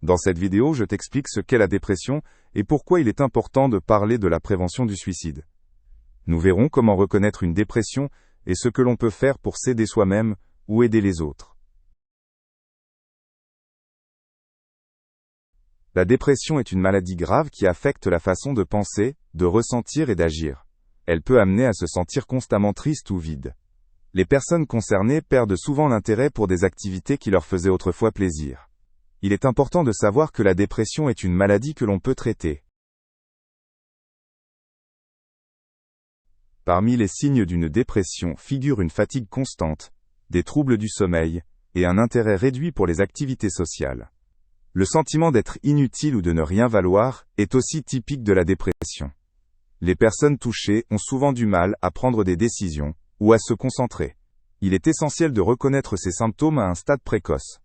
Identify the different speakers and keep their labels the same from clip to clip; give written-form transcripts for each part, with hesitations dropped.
Speaker 1: Dans cette vidéo, je t'explique ce qu'est la dépression et pourquoi il est important de parler de la prévention du suicide. Nous verrons comment reconnaître une dépression et ce que l'on peut faire pour s'aider soi-même ou aider les autres. La dépression est une maladie grave qui affecte la façon de penser, de ressentir et d'agir. Elle peut amener à se sentir constamment triste ou vide. Les personnes concernées perdent souvent l'intérêt pour des activités qui leur faisaient autrefois plaisir. Il est important de savoir que la dépression est une maladie que l'on peut traiter. Parmi les signes d'une dépression figurent une fatigue constante, des troubles du sommeil, et un intérêt réduit pour les activités sociales. Le sentiment d'être inutile ou de ne rien valoir est aussi typique de la dépression. Les personnes touchées ont souvent du mal à prendre des décisions, ou à se concentrer. Il est essentiel de reconnaître ces symptômes à un stade précoce.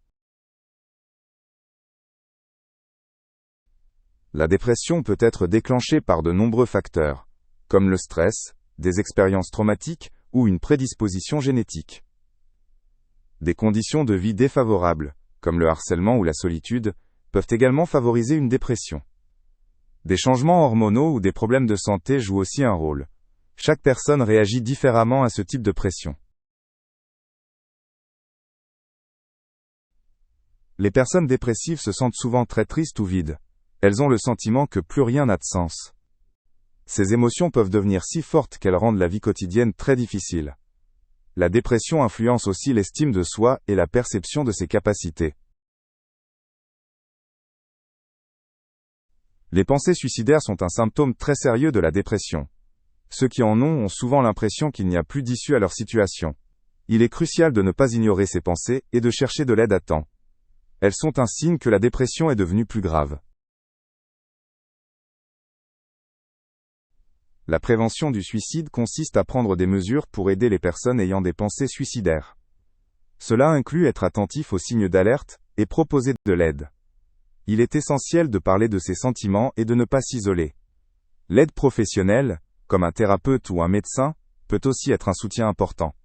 Speaker 1: La dépression peut être déclenchée par de nombreux facteurs, comme le stress, des expériences traumatiques ou une prédisposition génétique. Des conditions de vie défavorables, comme le harcèlement ou la solitude, peuvent également favoriser une dépression. Des changements hormonaux ou des problèmes de santé jouent aussi un rôle. Chaque personne réagit différemment à ce type de pression. Les personnes dépressives se sentent souvent très tristes ou vides. Elles ont le sentiment que plus rien n'a de sens. Ces émotions peuvent devenir si fortes qu'elles rendent la vie quotidienne très difficile. La dépression influence aussi l'estime de soi et la perception de ses capacités. Les pensées suicidaires sont un symptôme très sérieux de la dépression. Ceux qui en ont souvent l'impression qu'il n'y a plus d'issue à leur situation. Il est crucial de ne pas ignorer ces pensées et de chercher de l'aide à temps. Elles sont un signe que la dépression est devenue plus grave. La prévention du suicide consiste à prendre des mesures pour aider les personnes ayant des pensées suicidaires. Cela inclut être attentif aux signes d'alerte et proposer de l'aide. Il est essentiel de parler de ses sentiments et de ne pas s'isoler. L'aide professionnelle, comme un thérapeute ou un médecin, peut aussi être un soutien important.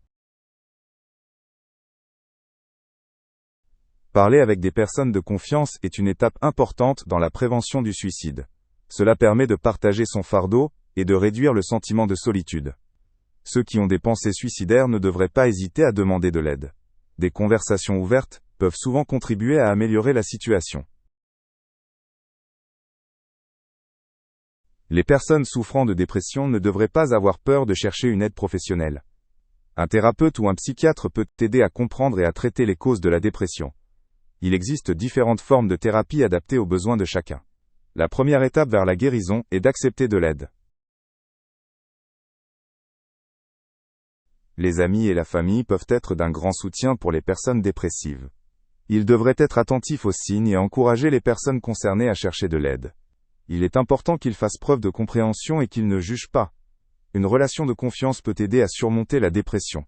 Speaker 1: Parler avec des personnes de confiance est une étape importante dans la prévention du suicide. Cela permet de partager son fardeau et de réduire le sentiment de solitude. Ceux qui ont des pensées suicidaires ne devraient pas hésiter à demander de l'aide. Des conversations ouvertes peuvent souvent contribuer à améliorer la situation. Les personnes souffrant de dépression ne devraient pas avoir peur de chercher une aide professionnelle. Un thérapeute ou un psychiatre peut t'aider à comprendre et à traiter les causes de la dépression. Il existe différentes formes de thérapie adaptées aux besoins de chacun. La première étape vers la guérison est d'accepter de l'aide. Les amis et la famille peuvent être d'un grand soutien pour les personnes dépressives. Ils devraient être attentifs aux signes et encourager les personnes concernées à chercher de l'aide. Il est important qu'ils fassent preuve de compréhension et qu'ils ne jugent pas. Une relation de confiance peut aider à surmonter la dépression.